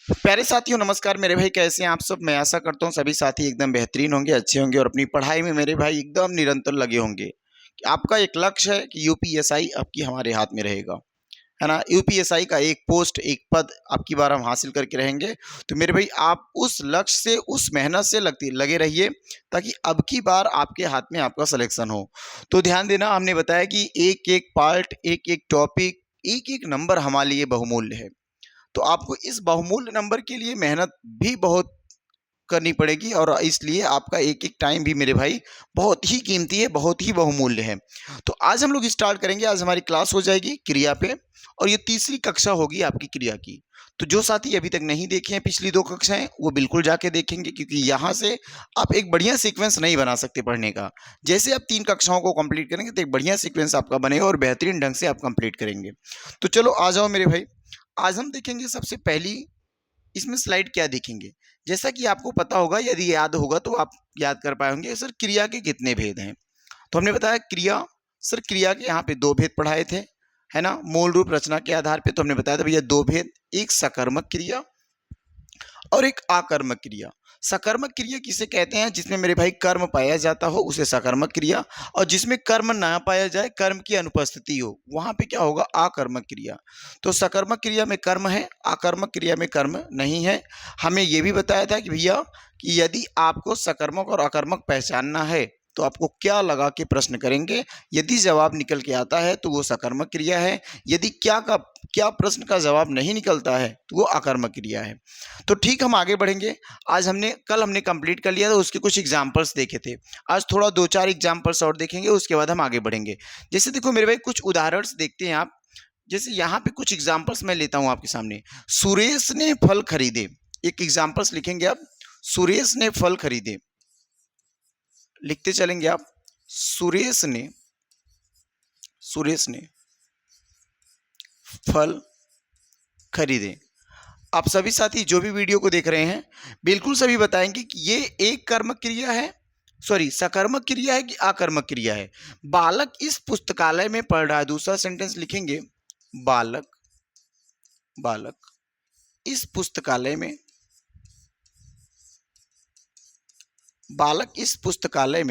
प्यारे साथियों नमस्कार। मेरे भाई कैसे हैं आप सब। मैं आशा करता हूं सभी साथी एकदम बेहतरीन होंगे, अच्छे होंगे और अपनी पढ़ाई में मेरे भाई एकदम निरंतर लगे होंगे। कि आपका एक लक्ष्य है कि यूपीएसआई आपकी हमारे हाथ में रहेगा, है ना। यूपीएसआई का एक पोस्ट, एक पद आपकी बार हम हासिल करके रहेंगे। तो मेरे भाई आप उस लक्ष्य से, उस मेहनत से लगे रहिए ताकि अब की बार आपके हाथ में आपका सिलेक्शन हो। तो ध्यान देना, हमने बताया कि एक एक पार्ट, एक एक टॉपिक, एक एक नंबर हमारे लिए बहुमूल्य है। तो आपको इस बहुमूल्य नंबर के लिए मेहनत भी बहुत करनी पड़ेगी और इसलिए आपका एक एक टाइम भी मेरे भाई बहुत ही कीमती है, बहुत ही बहुमूल्य है। तो आज हम लोग स्टार्ट करेंगे। आज हमारी क्लास हो जाएगी क्रिया पे और ये तीसरी कक्षा होगी आपकी क्रिया की। तो जो साथी अभी तक नहीं देखे हैं पिछली दो कक्षाएं, वो बिल्कुल जाके देखेंगे, क्योंकि यहाँ से आप एक बढ़िया सीक्वेंस नहीं बना सकते पढ़ने का। जैसे आप 3 कक्षाओं को कंप्लीट करेंगे तो एक बढ़िया सीक्वेंस आपका बनेगा और बेहतरीन ढंग से आप कंप्लीट करेंगे। तो चलो आ जाओ मेरे भाई। आज हम देखेंगे सबसे पहली इसमें स्लाइड क्या देखेंगे। जैसा कि आपको पता होगा, यदि याद होगा तो आप याद कर पाए होंगे, सर क्रिया के कितने भेद हैं। तो हमने बताया क्रिया, सर क्रिया के यहाँ पे 2 भेद पढ़ाए थे, है ना। मूल रूप रचना के आधार पे तो हमने बताया था भैया 2 भेद, एक सकर्मक क्रिया और एक आकर्मक क्रिया। सकर्मक क्रिया किसे कहते हैं? जिसमें मेरे भाई कर्म पाया जाता हो उसे सकर्मक क्रिया, और जिसमें कर्म ना पाया जाए, कर्म की अनुपस्थिति हो, वहां पे क्या होगा? आकर्मक क्रिया। तो सकर्मक क्रिया में कर्म है, आकर्मक क्रिया में कर्म नहीं है। हमें यह भी बताया था कि भैया कि यदि आपको सकर्मक और अकर्मक पहचानना है तो आपको क्या लगा के प्रश्न करेंगे। यदि जवाब निकल के आता है तो वो सकर्मक क्रिया है, यदि क्या प्रश्न का जवाब नहीं निकलता है तो वो अकर्मक क्रिया है। तो ठीक, हम आगे बढ़ेंगे। आज कल हमने कंप्लीट कर लिया था, उसके कुछ एग्जाम्पल्स देखे थे। आज थोड़ा 2-4 एग्जाम्पल्स और देखेंगे, उसके बाद हम आगे बढ़ेंगे। जैसे देखो मेरे भाई, कुछ उदाहरण देखते हैं आप। जैसे यहाँ पे कुछ एग्जाम्पल्स मैं लेता हूँ आपके सामने। सुरेश ने फल खरीदे, एक एग्जाम्पल्स लिखेंगे आप। सुरेश ने फल खरीदे, लिखते चलेंगे आप। सुरेश ने फल खरीदे। आप सभी साथी जो भी वीडियो को देख रहे हैं, बिल्कुल सभी बताएंगे कि ये एक कर्मक क्रिया है, सॉरी सकर्मक क्रिया है कि आकर्मक क्रिया है। बालक इस पुस्तकालय में पढ़ रहा है। दूसरा सेंटेंस लिखेंगे, बालक इस पुस्तकालय में, बालक इस पुस्तकालय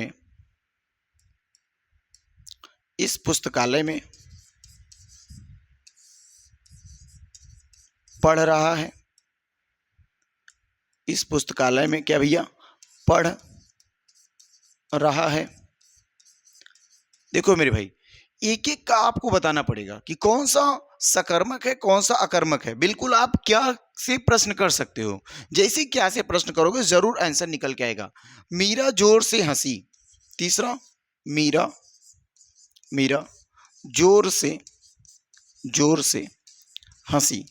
में पढ़ रहा है। इस पुस्तकालय में क्या भैया? पढ़ रहा है। देखो मेरे भाई, एक एक का आपको बताना पड़ेगा कि कौन सा सकर्मक है, कौन सा अकर्मक है। बिल्कुल आप क्या से प्रश्न कर सकते हो। जैसे क्या से प्रश्न करोगे जरूर आंसर निकल के आएगा। मीरा जोर से हंसी। तीसरा, मीरा जोर से हंसी।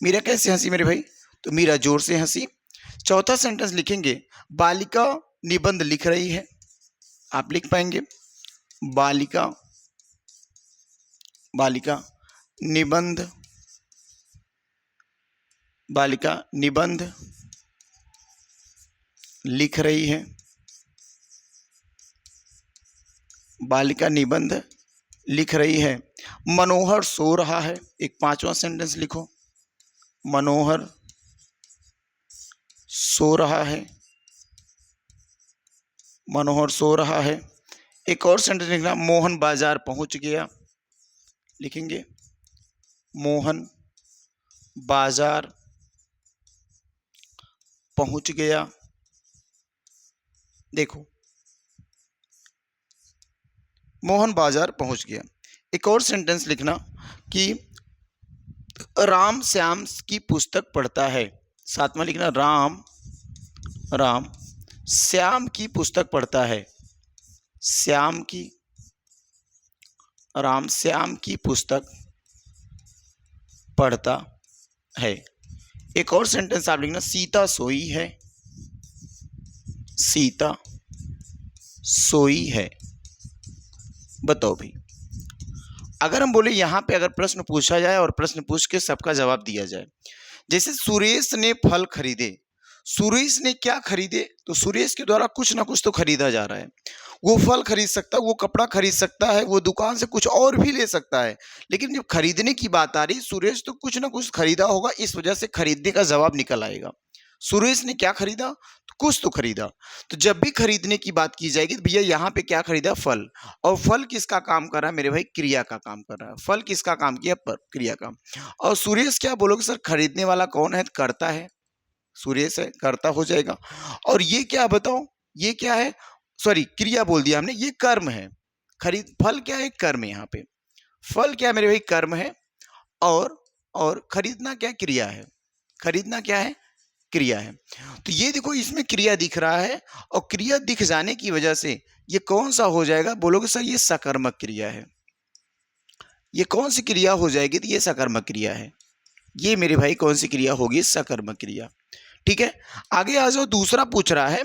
मीरा कैसे हंसी मेरे भाई? तो मीरा जोर से हंसी। चौथा सेंटेंस लिखेंगे, बालिका निबंध लिख रही है। आप लिख पाएंगे, बालिका निबंध लिख रही है। बालिका निबंध लिख रही है। मनोहर सो रहा है। एक 5वां सेंटेंस लिखो, मनोहर सो रहा है। एक और सेंटेंस लिखना, मोहन बाजार पहुंच गया। लिखेंगे, मोहन बाजार पहुंच गया। देखो, मोहन बाजार पहुंच गया। एक और सेंटेंस लिखना कि राम श्याम की पुस्तक पढ़ता है। 7वां लिखना, राम श्याम की पुस्तक पढ़ता है। राम श्याम की पुस्तक पढ़ता है। एक और सेंटेंस आप लिखना, सीता सोई है। बताओ भाई, अगर हम बोले यहां पे अगर प्रश्न पूछा जाए और प्रश्न पूछ के सबका जवाब दिया जाए, जैसे सुरेश ने फल खरीदे। सुरेश ने क्या खरीदे, तो सुरेश के द्वारा कुछ ना कुछ तो खरीदा जा रहा है। वो फल खरीद सकता है, वो कपड़ा खरीद सकता है, वो दुकान से कुछ और भी ले सकता है, लेकिन जब खरीदने की बात आ रही, सुरेश तो कुछ ना कुछ खरीदा होगा, इस वजह से खरीदने का जवाब निकल आएगा। सुरेश ने क्या खरीदा, तो कुछ तो खरीदा। तो जब भी खरीदने की बात की जाएगी तो भैया यहाँ पे क्या खरीदा, फल। और फल किसका काम कर रहा है मेरे भाई, क्रिया का काम कर रहा है। फल किसका काम किया, पर क्रिया का। और सुरेश क्या बोलोगे सर, खरीदने वाला कौन है, करता है, सुरेश है, कर्ता हो जाएगा। और ये क्या बताओ, ये क्या है, सॉरी क्रिया बोल दिया हमने, ये कर्म है। खरीद, फल क्या है, कर्म है। यहाँ पे फल क्या है मेरे भाई, कर्म है। और खरीदना क्या, क्रिया है। खरीदना क्या है, क्रिया है। तो ये देखो इसमें क्रिया दिख रहा है, और क्रिया दिख जाने की वजह से ये कौन सा हो जाएगा, बोलोगे सर ये सकर्मक क्रिया है। ये कौन सी क्रिया हो जाएगी, तो ये सकर्मक क्रिया है। ये मेरे भाई कौन सी क्रिया होगी, सकर्मक क्रिया। ठीक है, आगे आ जाओ। दूसरा पूछ रहा है,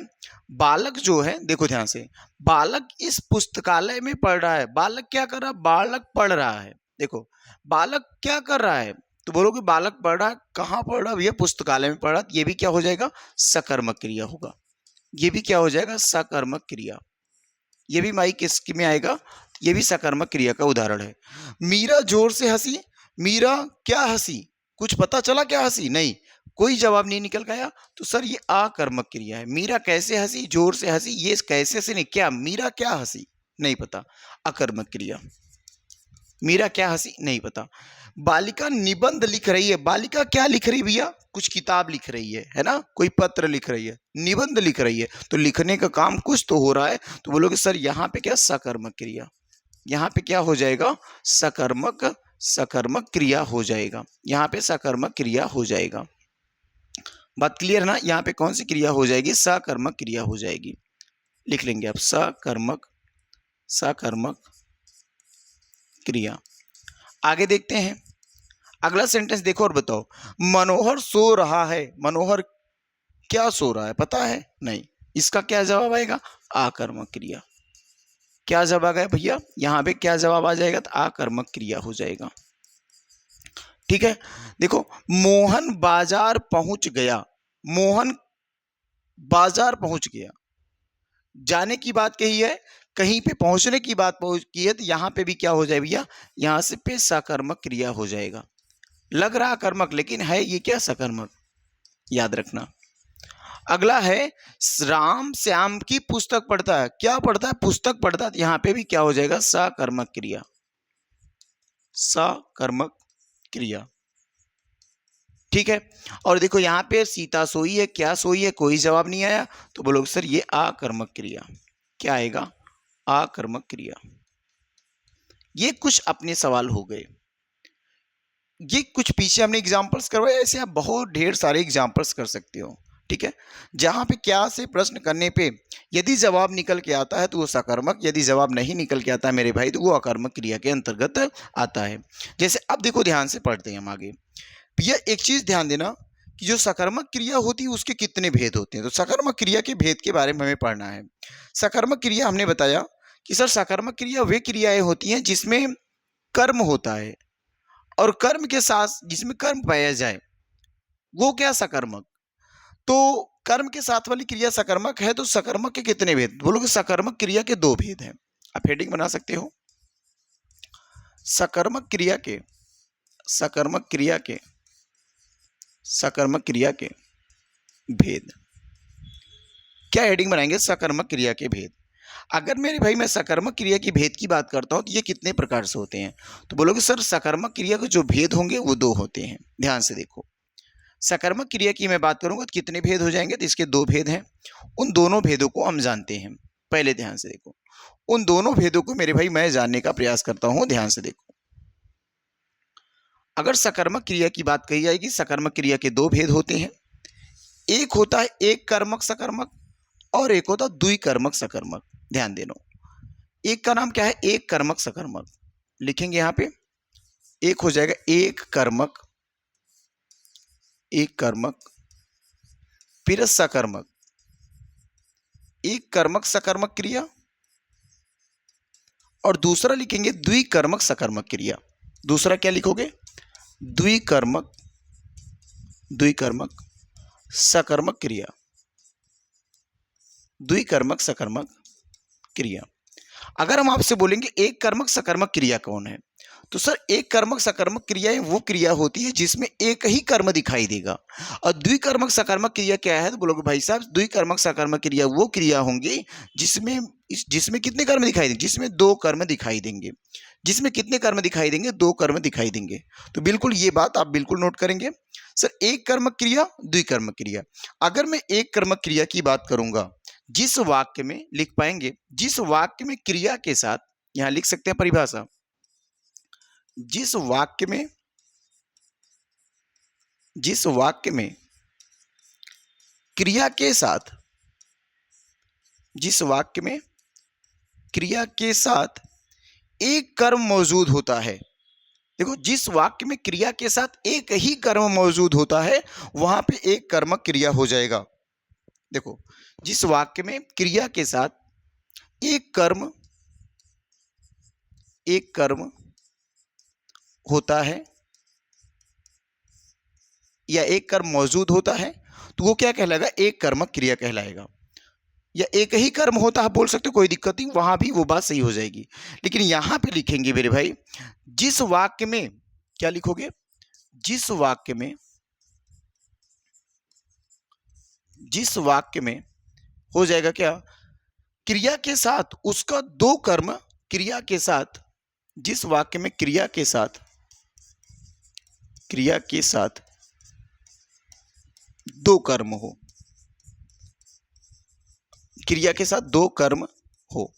बालक जो है, देखो ध्यान से, बालक इस पुस्तकालय में पढ़ रहा है। बालक क्या कर रहा है, बालक पढ़ रहा है। देखो बालक क्या कर रहा है, तो बोलोगे बालक पढ़ रहा है, कहाँ पढ़ रहा है भैया, पुस्तकालय में पढ़ रहा है। ये भी क्या हो जाएगा, सकर्मक क्रिया होगा। ये भी क्या हो जाएगा, सकर्मक क्रिया। ये भी माई किस में आएगा, ये भी सकर्मक क्रिया का उदाहरण है। मीरा जोर से हंसी, मीरा क्या हंसी, कुछ पता चला क्या हंसी, नहीं, कोई जवाब नहीं निकल गया, तो सर ये आकर्मक क्रिया है। मीरा कैसे हंसी, जोर से हंसी, ये कैसे से नहीं, क्या मीरा क्या हंसी, नहीं पता, अकर्मक क्रिया। मीरा क्या हंसी, नहीं पता। बालिका निबंध लिख रही है, बालिका क्या लिख रही है भैया, कुछ किताब लिख रही है ना, कोई पत्र लिख रही है, निबंध लिख रही है, तो लिखने का काम कुछ तो हो रहा है। तो बोलोगे सर यहाँ पे क्या, सकर्मक क्रिया। यहाँ पे क्या हो जाएगा, सकर्मक क्रिया हो जाएगा। यहाँ पे सकर्मक क्रिया हो जाएगा। बात क्लियर ना, यहाँ पे कौन सी क्रिया हो जाएगी, सकर्मक क्रिया हो जाएगी। लिख लेंगे आप, सकर्मक क्रिया। आगे देखते हैं, अगला सेंटेंस देखो और बताओ। मनोहर सो रहा है, मनोहर क्या सो रहा है, पता है, नहीं, इसका क्या जवाब आएगा, आकर्मक क्रिया। क्या जवाब आएगा भैया, यहाँ पे क्या जवाब आ जाएगा, तो आकर्मक क्रिया हो जाएगा। ठीक है, देखो मोहन बाजार पहुंच गया, मोहन बाजार पहुंच गया, जाने की बात कही है, कहीं पे पहुंचने की बात की है, तो यहां पे भी क्या हो जाए भैया, यहां से पे सकर्मक क्रिया हो जाएगा। लग रहा कर्मक, लेकिन है ये क्या, सकर्मक, याद रखना। अगला है, राम श्याम की पुस्तक पढ़ता है, क्या पढ़ता है, पुस्तक पढ़ता है, यहां पे भी क्या हो जाएगा, सकर्मक क्रिया, सकर्मक क्रिया। ठीक है, और देखो यहाँ पे सीता सोई है, क्या सोई है, कोई जवाब नहीं आया, तो बोलोगे सर ये आकर्मक क्रिया। क्या आएगा, आकर्मक क्रिया। ये कुछ अपने सवाल हो गए, ये कुछ पीछे हमने एग्जांपल्स करवाए, ऐसे आप बहुत ढेर सारे एग्जांपल्स कर सकते हो। ठीक है, जहां पे क्या से प्रश्न करने पे यदि जवाब निकल के आता है तो वो सकर्मक, यदि जवाब नहीं निकल के आता है मेरे भाई तो वो अकर्मक क्रिया के अंतर्गत आता है। जैसे अब देखो ध्यान से पढ़ते हैं हम आगे। भैया एक चीज ध्यान देना कि जो सकर्मक क्रिया होती है उसके कितने भेद होते हैं, तो सकर्मक क्रिया के भेद के बारे में हमें पढ़ना है। सकर्मक क्रिया हमने बताया कि सर सकर्मक क्रिया वे क्रियाएं होती हैं जिसमें कर्म होता है, और कर्म के साथ जिसमें कर्म पाया जाए वो क्या, सकर्मक। तो कर्म के साथ वाली क्रिया सकर्मक है, तो सकर्मक के कितने भेद, बोलोगे सकर्मक क्रिया के दो भेद हैं। आप हेडिंग बना सकते हो, सकर्मक क्रिया के, सकर्मक क्रिया के, सकर्मक क्रिया के भेद। क्या हेडिंग बनाएंगे, सकर्मक क्रिया के भेद। अगर मेरे भाई मैं सकर्मक क्रिया की भेद की बात करता हूं तो ये कितने प्रकार से होते हैं, तो बोलोगे सर सकर्मक क्रिया के जो भेद होंगे वो दो होते हैं। ध्यान से देखो, सकर्मक क्रिया की मैं बात करूंगा तो कितने भेद हो जाएंगे, तो इसके दो भेद हैं। उन दोनों भेदों को हम जानते हैं। पहले ध्यान से देखो, उन दोनों भेदों को मेरे भाई मैं जानने का प्रयास करता हूं। ध्यान से देखो, अगर सकर्मक क्रिया की बात कही जाएगी, सकर्मक क्रिया के दो भेद होते हैं। एक होता है एक कर्मक सकर्मक, और एक होता है द्विकर्मक सकर्मक। ध्यान देना, एक का नाम क्या है, एक कर्मक सकर्मक। लिखेंगे यहां पे, एक हो जाएगा एक कर्मक, एक कर्मक, फिर सकर्मक, एक कर्मक सकर्मक क्रिया, और दूसरा लिखेंगे द्विकर्मक सकर्मक क्रिया। दूसरा क्या लिखोगे, द्विकर्मक, द्विकर्मक सकर्मक क्रिया, द्विकर्मक सकर्मक क्रिया। अगर हम आपसे बोलेंगे एक कर्मक सकर्मक क्रिया कौन है, तो सर एक कर्मक सकर्मक क्रियाएं वो क्रिया होती है जिसमें एक ही कर्म दिखाई देगा। और द्विकर्मक सकर्मक क्रिया क्या है, तो बोलोगे भाई साहब द्विकर्मक सकर्मक क्रिया वो क्रिया होंगी जिसमें जिसमें कितने कर्म दिखाई देंगे, जिसमें दो कर्म दिखाई देंगे। जिसमें कितने कर्म दिखाई देंगे, दो कर्म दिखाई देंगे। तो बिल्कुल ये बात आप बिल्कुल नोट करेंगे। सर एक कर्मक क्रिया, द्विकर्मक क्रिया। अगर मैं एक कर्मक क्रिया की बात करूंगा, जिस वाक्य में लिख पाएंगे, जिस वाक्य में क्रिया के साथ, यहां लिख सकते हैं परिभाषा, जिस वाक्य में, जिस वाक्य में क्रिया के साथ, जिस वाक्य में क्रिया के साथ एक कर्म मौजूद होता है। देखो जिस वाक्य में क्रिया के साथ एक ही कर्म मौजूद होता है वहां पे एक कर्मक क्रिया हो जाएगा। देखो जिस वाक्य में क्रिया के साथ एक कर्म होता है या एक कर्म मौजूद होता है तो वो क्या कहलाएगा, एक कर्मक क्रिया कहलाएगा। या एक ही कर्म होता है बोल सकते हो, कोई दिक्कत नहीं, वहां भी वो बात सही हो जाएगी। लेकिन यहां पे लिखेंगे मेरे भाई, जिस वाक्य में, क्या लिखोगे, जिस वाक्य में, जिस वाक्य में हो जाएगा क्या, क्रिया के साथ उसका दो कर्म, क्रिया के साथ, जिस वाक्य में क्रिया के साथ, क्रिया के साथ दो कर्म हो, क्रिया के साथ दो कर्म हो।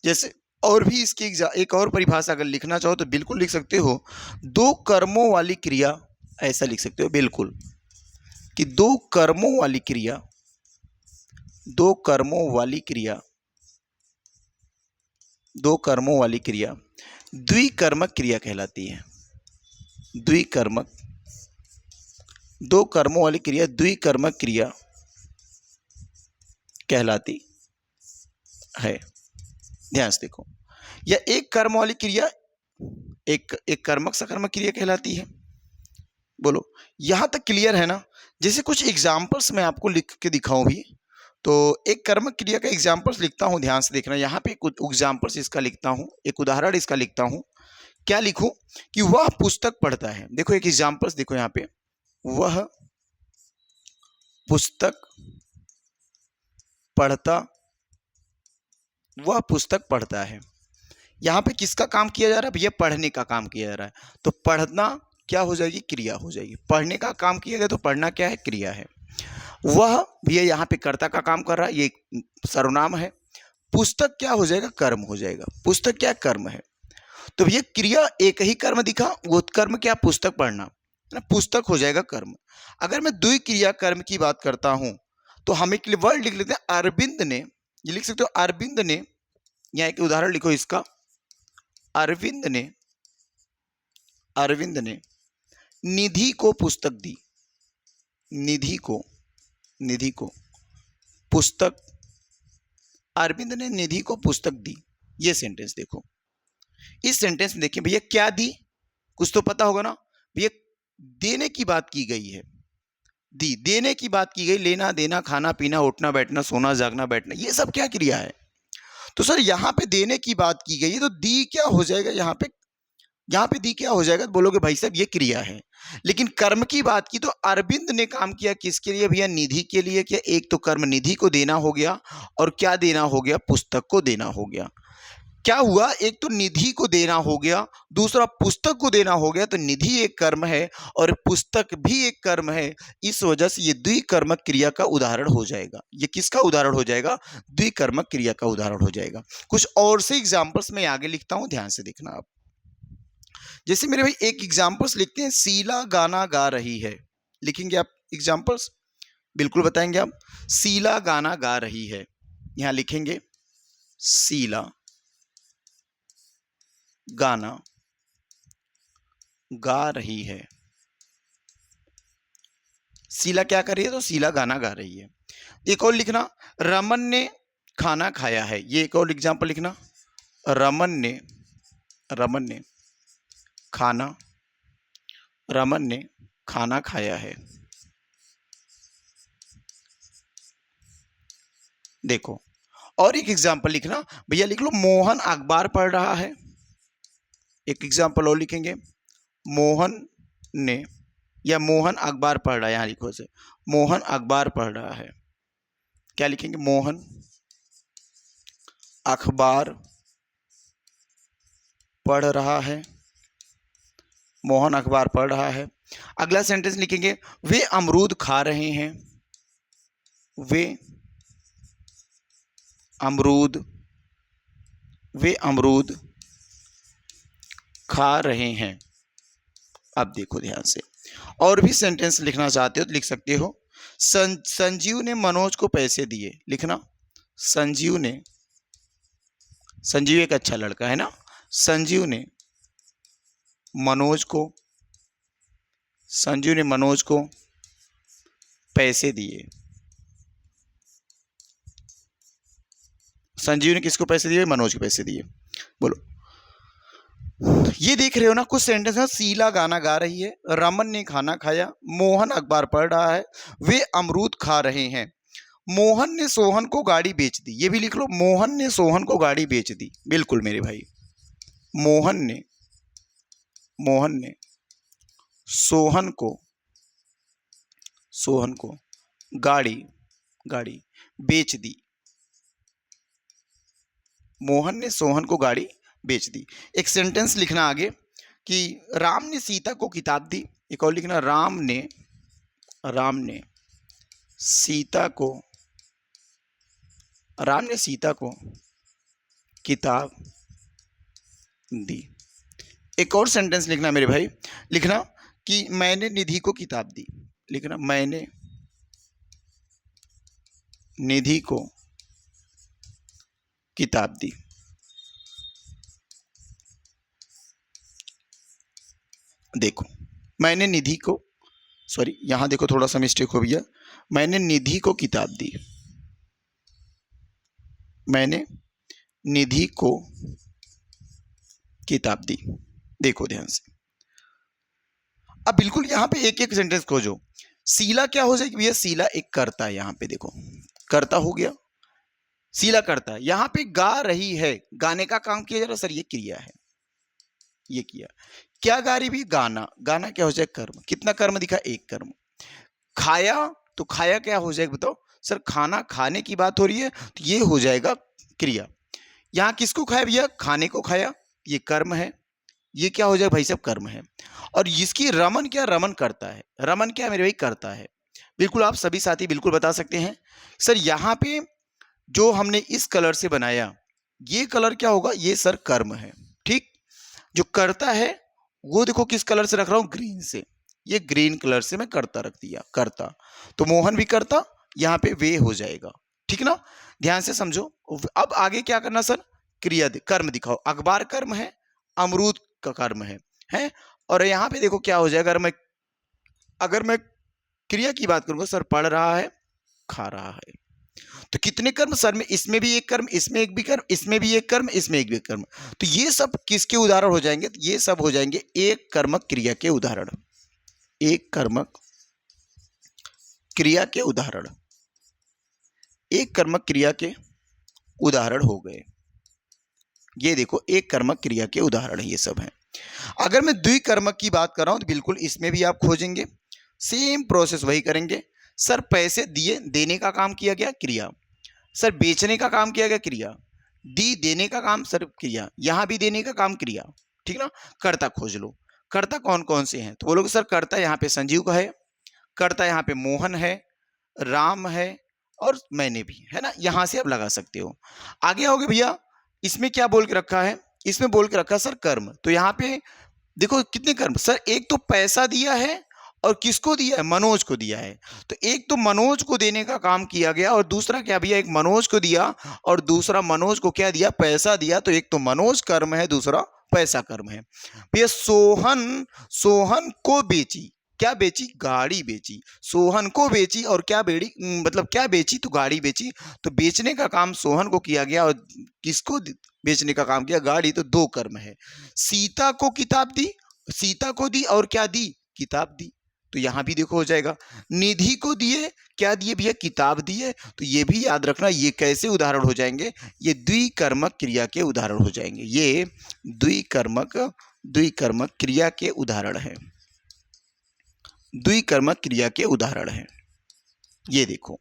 जैसे और भी इसकी एक और परिभाषा अगर लिखना चाहो तो बिल्कुल लिख सकते हो, दो कर्मों वाली क्रिया, ऐसा लिख सकते हो बिल्कुल कि दो कर्मों वाली क्रिया, दो कर्मों वाली क्रिया, दो कर्मों वाली क्रिया द्विकर्मक क्रिया कहलाती है। द्विकर्मक, दो कर्मों वाली क्रिया द्विकर्मक क्रिया कहलाती है। ध्यान से देखो, या एक कर्म वाली क्रिया एक कर्मक सकर्मक क्रिया कहलाती है। बोलो यहां तक क्लियर है ना। जैसे कुछ एग्जाम्पल्स मैं आपको लिख के दिखाऊं भी, तो एक कर्मक क्रिया का एग्जाम्पल्स लिखता हूं, ध्यान से देखना। यहाँ पे कुछ एग्जाम्पल्स इसका लिखता हूं, एक उदाहरण इसका लिखता हूं। क्या लिखूं कि वह पुस्तक पढ़ता है। देखो एक एग्जाम्पल्स देखो यहाँ पे, वह पुस्तक पढ़ता, वह पुस्तक पढ़ता है। यहाँ पे किसका काम किया जा रहा है भैया, पढ़ने का काम किया जा रहा है। तो पढ़ना क्या हो जाएगी, क्रिया हो जाएगी। पढ़ने का काम किया गया तो पढ़ना क्या है, क्रिया है। वह भैया यहाँ पे कर्ता का काम कर रहा है, ये सर्वनाम है। पुस्तक क्या हो जाएगा, कर्म हो जाएगा। पुस्तक क्या कर्म है। तो भैया क्रिया एक ही कर्म दिखा, वो कर्म क्या, पुस्तक पढ़ना, ना पुस्तक हो जाएगा कर्म। अगर मैं द्वि क्रिया कर्म की बात करता हूं तो हम एक वर्ड लिख लेते हैं, अरविंद ने, ये लिख सकते हो अरविंद ने, यहाँ एक उदाहरण लिखो इसका, अरविंद ने, अरविंद ने निधि को पुस्तक दी, निधि को, निधि को पुस्तक, अरविंद ने निधि को पुस्तक दी। ये सेंटेंस देखो, इस सेंटेंस में देखिए भैया क्या दी, कुछ तो पता होगा ना भैया, देने की बात की गई है। दी, देने की बात की गई, लेना देना, खाना पीना, उठना बैठना, सोना जागना बैठना, ये सब क्या क्रिया है। तो सर यहाँ पे देने की बात की गई है तो दी क्या हो जाएगा, यहाँ पे, यहाँ पे दी क्या हो जाएगा, तो बोलोगे भाई साहब ये क्रिया है। लेकिन कर्म की बात की तो अरविंद ने काम किया किसके लिए भैया, निधि के लिए। क्या, एक तो कर्म निधि को देना हो गया, और क्या देना हो गया, पुस्तक को देना हो गया। क्या हुआ, एक तो निधि को देना हो गया, दूसरा पुस्तक को देना हो गया। तो निधि एक कर्म है और पुस्तक भी एक कर्म है। इस वजह से ये द्विकर्मक क्रिया का उदाहरण हो जाएगा। ये किसका उदाहरण हो जाएगा, द्विकर्मक क्रिया का उदाहरण हो जाएगा। कुछ और से एग्जाम्पल्स मैं आगे लिखता हूं, ध्यान से देखना आप। जैसे मेरे भाई एक एग्जाम्पल्स लिखते हैं, शीला गाना गा रही है। लिखेंगे आप एग्जाम्पल्स, बिल्कुल बताएंगे आप। शीला गाना गा रही है, यहां लिखेंगे शीला गाना गा रही है। शीला क्या कर रही है, तो शीला गाना गा रही है। एक और लिखना, रमन ने खाना खाया है। ये एक और एग्जाम्पल लिखना, रमन ने, रमन ने खाना, रमन ने खाना खाया है। देखो, और एक एग्जाम्पल लिखना भैया, लिख लो मोहन अखबार पढ़ रहा है। एक एग्जाम्पल और लिखेंगे, मोहन ने, या मोहन अखबार पढ़ रहा है, यहां लिखो से मोहन अखबार पढ़ रहा है। क्या लिखेंगे, मोहन अखबार पढ़ रहा है, मोहन अखबार पढ़ रहा है। अगला सेंटेंस लिखेंगे, वे अमरूद खा रहे हैं, वे अमरूद, वे अमरूद खा रहे हैं। अब देखो ध्यान से, और भी सेंटेंस लिखना चाहते हो तो लिख सकते हो। संजीव ने मनोज को पैसे दिए, लिखना संजीव ने, संजीव एक अच्छा लड़का है ना, संजीव ने मनोज को, संजीव ने मनोज को पैसे दिए। संजीव ने किसको पैसे दिए, मनोज को पैसे दिए। बोलो, ये देख रहे हो ना कुछ सेंटेंस है। शीला गाना गा रही है, रमन ने खाना खाया, मोहन अखबार पढ़ रहा है, वे अमरूद खा रहे हैं, मोहन ने सोहन को गाड़ी बेच दी। ये भी लिख लो, मोहन ने सोहन को गाड़ी बेच दी। बिल्कुल मेरे भाई, मोहन ने, मोहन ने सोहन को, सोहन को गाड़ी, गाड़ी बेच दी। मोहन ने सोहन को गाड़ी बेच दी। एक सेंटेंस लिखना आगे कि राम ने सीता को किताब दी। एक और लिखना, राम ने, राम ने सीता को, राम ने सीता को किताब दी। एक और सेंटेंस लिखना मेरे भाई, लिखना कि मैंने निधि को किताब दी। लिखना, मैंने निधि को किताब दी। देखो, मैंने निधि को, सॉरी यहां देखो थोड़ा सा मिस्टेक हो गया, मैंने निधि को किताब दी, मैंने निधि को किताब दी। देखो ध्यान से, अब बिल्कुल यहां पे एक एक सेंटेंस खोजो। शीला क्या हो जाएगी भैया, शीला एक कर्ता है। यहां पे देखो कर्ता हो गया, शीला कर्ता है। यहां पे गा रही है, गाने का काम किया जा रहा है सर, ये क्रिया है, ये किया। क्या गा रही भी, गाना, गाना क्या हो जाए, कर्म। कितना कर्म दिखा, एक कर्म। खाया, तो खाया क्या हो जाएगा बताओ सर, खाना खाने की बात हो रही है तो ये हो जाएगा क्रिया। यहां किसको खाया भैया, खाने को खाया, ये कर्म है, ये क्या हो जाएगा भाई साहब, कर्म है। और इसकी रमन क्या, रमन करता है, रमन क्या मेरे भाई, करता है। बिल्कुल आप सभी साथी बिल्कुल बता सकते हैं सर, यहां पे जो हमने इस कलर से बनाया, ये कलर क्या होगा, ये सर कर्म है। ठीक, जो करता है वो देखो किस कलर से रख रहा हूं, ग्रीन से, ये ग्रीन कलर से मैं करता रख दिया, करता। तो मोहन भी करता, यहां पे वे हो जाएगा। ठीक ना, ध्यान से समझो। अब आगे क्या करना सर, क्रिया कर्म दिखाओ। अखबार कर्म है, अमरूद का कर्म है। और यहां पे देखो क्या हो जाएगा, अगर मैं क्रिया की बात करूंगा सर, पढ़ रहा है, खा रहा है, तो कितने कर्म सर में, इसमें भी एक कर्म, इसमें एक भी कर्म, इसमें भी एक कर्म, इसमें एक भी कर्म। तो ये सब किसके उदाहरण हो जाएंगे, तो ये सब हो जाएंगे एक कर्मक क्रिया के उदाहरण, एक कर्मक क्रिया के उदाहरण, एक कर्मक क्रिया के उदाहरण हो गए। ये देखो एक कर्मक क्रिया के उदाहरण ये सब हैं। अगर मैं द्विकर्मक की बात कर रहा हूं तो बिल्कुल इसमें भी आप खोजेंगे, सेम प्रोसेस वही करेंगे। सर पैसे दिए, देने का काम किया गया, क्रिया। सर बेचने का काम किया गया, क्रिया। दी, देने का काम सर, क्रिया। यहां भी देने का काम, क्रिया। ठीक ना, कर्ता खोज लो, कर्ता कौन कौन से हैं, तो बोलोगे सर कर्ता यहाँ पे संजीव का है, कर्ता यहाँ पे मोहन है, राम है, और मैंने भी, है ना। यहां से आप लगा सकते हो। आगे आओगे भैया, इसमें क्या बोल के रखा है, इसमें बोल के रखा है सर कर्म। तो यहाँ पे देखो कितने कर्म सर, एक तो पैसा दिया है, और किसको दिया है, मनोज को दिया है। तो एक तो मनोज को देने का काम किया गया, और दूसरा क्या भैया, एक मनोज को दिया और दूसरा मनोज को क्या दिया, पैसा दिया। तो एक तो मनोज कर्म है, दूसरा पैसा कर्म है। भैया सोहन, सोहन को बेची, क्या बेची, गाड़ी बेची। सोहन को बेची और क्या बेड़ी, मतलब क्या बेची, तो गाड़ी बेची। तो बेचने का काम सोहन को किया गया, और किसको बेचने का काम किया, गाड़ी। तो दो कर्म है। सीता को किताब दी, सीता को दी और क्या दी, किताब दी। तो यहाँ भी देखो हो जाएगा। निधि को दिए, क्या दिए भैया, किताब दिए, तो ये भी याद रखना, ये कैसे उदाहरण हो जाएंगे, ये द्विकर्मक क्रिया के उदाहरण हो जाएंगे। ये द्विकर्मक क्रिया के उदाहरण है, द्विकर्मक क्रिया के उदाहरण है। ये देखो,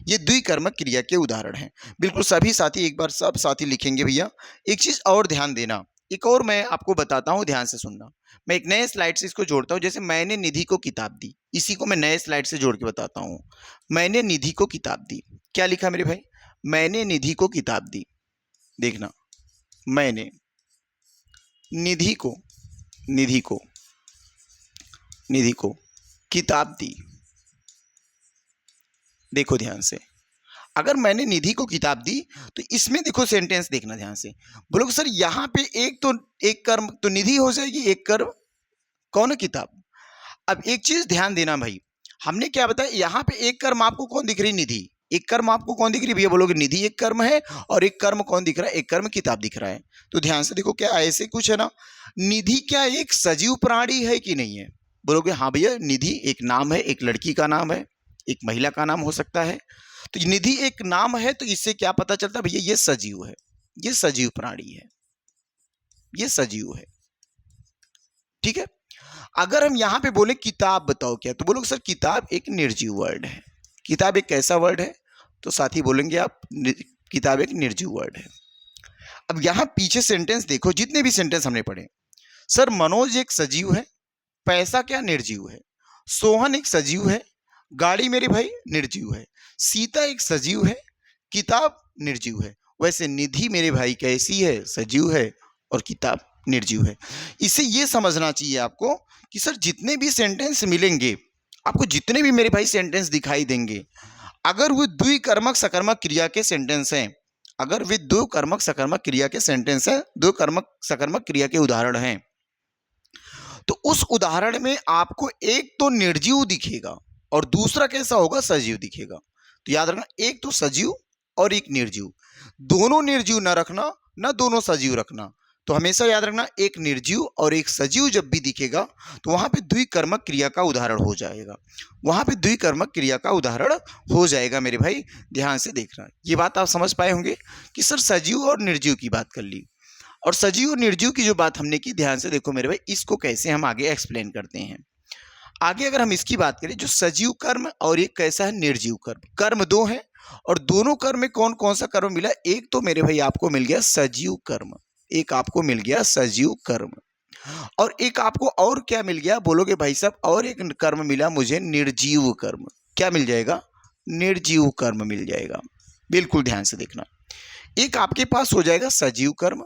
ये द्विकर्मक क्रिया के उदाहरण हैं। बिल्कुल सभी साथी, एक बार सब साथी लिखेंगे भैया। एक चीज और ध्यान देना, एक और मैं आपको बताता हूं, ध्यान से सुनना। मैं एक नए स्लाइड से इसको जोड़ता हूं। जैसे मैंने निधि को किताब दी, इसी को मैं नए स्लाइड से जोड़ के बताता हूं। मैंने निधि को किताब दी, क्या लिखा मेरे भाई, मैंने निधि को किताब दी। देखना, मैंने निधि को किताब दी। देखो ध्यान से, अगर मैंने निधि को किताब दी तो इसमें देखो सेंटेंस देखना ध्यान से। बोलोगे सर यहाँ पे एक कर्म तो निधि हो जाएगी, एक कर्म कौन है, किताब। अब एक चीज ध्यान देना भाई, हमने क्या बताया, यहाँ पे एक कर्म आपको कौन दिख रही, निधि। एक कर्म आपको कौन दिख रही भैया, बोलोगे निधि एक कर्म है, और एक कर्म कौन दिख रहा है, एक कर्म किताब दिख रहा है। तो ध्यान से देखो, क्या ऐसे कुछ है ना, निधि क्या एक सजीव प्राणी है कि नहीं है। बोलोगे हाँ भैया, निधि एक नाम है, एक लड़की का नाम है, एक महिला का नाम हो सकता है। तो निधि एक नाम है, तो इससे क्या पता चलता है भैया, ये सजीव है, ये सजीव प्राणी है, ये सजीव है। ठीक है। अगर हम यहां पे बोले किताब बताओ क्या, तो बोलोगे सर किताब एक निर्जीव वर्ड है। किताब एक कैसा वर्ड है, तो साथी बोलेंगे आप, किताब एक निर्जीव वर्ड है। अब यहां पीछे सेंटेंस देखो, जितने भी सेंटेंस हमने पढ़े, सर मनोज एक सजीव है, पैसा क्या निर्जीव है, सोहन एक सजीव है, गाड़ी मेरे भाई निर्जीव है, सीता एक सजीव है, किताब निर्जीव है। वैसे निधि मेरे भाई कैसी है, सजीव है, और किताब निर्जीव है। इससे ये समझना चाहिए आपको कि सर जितने भी सेंटेंस मिलेंगे आपको, जितने भी मेरे भाई सेंटेंस दिखाई देंगे, अगर वो द्विकर्मक सकर्मक क्रिया के सेंटेंस हैं, अगर वे दो कर्मक सकर्मक क्रिया के सेंटेंस हैं, दो कर्मक सकर्मक क्रिया के उदाहरण हैं, तो उस उदाहरण में आपको एक तो निर्जीव दिखेगा और दूसरा कैसा होगा, सजीव दिखेगा। तो याद रखना, एक तो सजीव और एक निर्जीव, दोनों निर्जीव ना रखना, ना दोनों सजीव रखना। तो हमेशा याद रखना, एक निर्जीव और एक सजीव जब भी दिखेगा तो वहां पे द्विकर्मक क्रिया का उदाहरण हो जाएगा, वहां पे द्विकर्मक क्रिया का उदाहरण हो जाएगा मेरे भाई। ध्यान से देखना, ये बात आप समझ पाए होंगे कि सर सजीव और निर्जीव की बात कर ली, और सजीव और निर्जीव की जो बात हमने की, ध्यान से देखो मेरे भाई, इसको कैसे हम आगे एक्सप्लेन करते हैं। आगे अगर हम इसकी बात करें, जो सजीव कर्म और एक कैसा है निर्जीव कर्म, कर्म दो हैं, और दोनों कर्म में कौन कौन सा कर्म मिला, एक तो मेरे भाई आपको मिल गया सजीव कर्म, एक आपको मिल गया सजीव कर्म, और एक आपको और क्या मिल गया, बोलोगे भाई साहब, और एक कर्म मिला मुझे निर्जीव कर्म। क्या मिल जाएगा, निर्जीव कर्म मिल जाएगा। बिल्कुल ध्यान से देखना, एक आपके पास हो जाएगा सजीव कर्म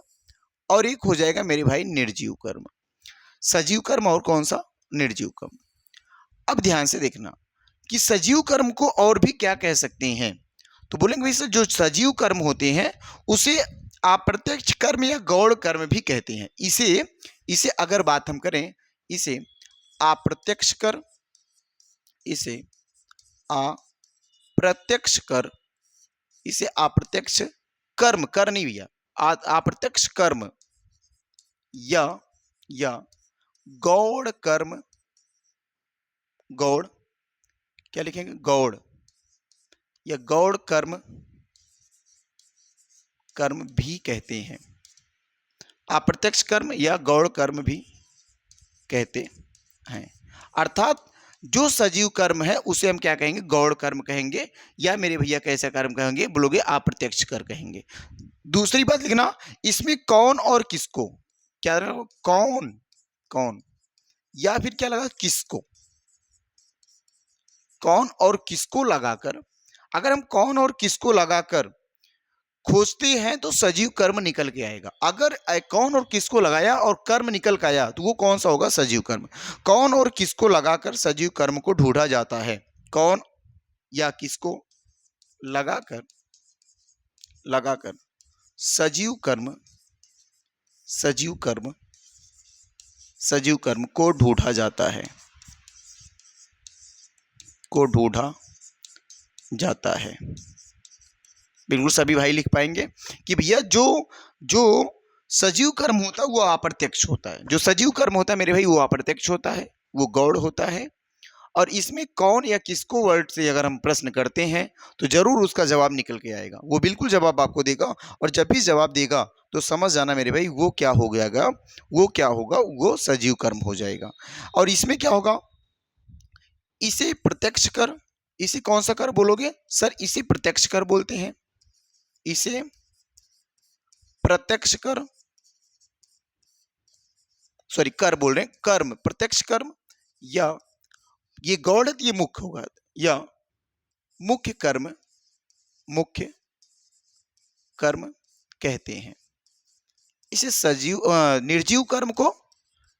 और एक हो जाएगा मेरे भाई निर्जीव कर्म। सजीव कर्म और कौन सा, निर्जीव कर्म। अब ध्यान से देखना कि सजीव कर्म को और भी क्या कह सकते हैं, तो बोलेंगे भाई सर जो सजीव कर्म होते हैं उसे अप्रत्यक्ष कर्म या गौण कर्म भी कहते हैं। इसे अगर बात हम करें, इसे अप्रत्यक्ष कर, इसे अप्रत्यक्ष कर, इसे अप्रत्यक्ष कर्म, कर नहीं भैया, अप्रत्यक्ष कर्म या गौण कर्म, गौण क्या लिखेंगे, गौण या गौण कर्म भी कहते हैं। अप्रत्यक्ष कर्म या गौण कर्म भी कहते हैं। अर्थात जो सजीव कर्म है उसे हम क्या कहेंगे, गौण कर्म कहेंगे, या मेरे भैया कैसा कर्म कहेंगे, बोलोगे अप्रत्यक्ष कर कहेंगे। दूसरी बात लिखना, इसमें कौन और किसको, क्या लगा, कौन या फिर क्या लगा, किसको, कौन और किसको लगाकर, अगर हम कौन और किसको लगाकर खोजते हैं तो सजीव कर्म निकल के आएगा। अगर कौन और किसको लगाया और कर्म निकल के आया तो वो कौन सा होगा, सजीव कर्म। कौन और किसको लगाकर सजीव कर्म को ढूंढा जाता है, कौन या किसको लगाकर सजीव कर्म को ढूंढा जाता है, बिल्कुल सभी भाई लिख पाएंगे कि भैया जो सजीव कर्म होता है वो अप्रत्यक्ष होता है, जो सजीव कर्म होता है मेरे भाई वो अप्रत्यक्ष होता है, वो गौण होता है, और इसमें कौन या किसको वर्ड से अगर हम प्रश्न करते हैं तो जरूर उसका जवाब निकल के आएगा, वो बिल्कुल जवाब आपको देगा। और जब भी जवाब देगा तो समझ जाना मेरे भाई वो क्या हो गयागा, वो क्या होगा, वो सजीव कर्म हो जाएगा। और इसमें क्या होगा, इसे प्रत्यक्ष कर, इसे कौन सा कर बोलोगे सर? इसे प्रत्यक्ष कर बोलते हैं, इसे प्रत्यक्ष कर, सॉरी कर बोल रहे हैं, कर्म, प्रत्यक्ष कर्म, या ये गौड़ ये मुख्य होगा, या मुख्य कर्म, मुख्य कर्म कहते हैं। इसे सजीव निर्जीव कर्म को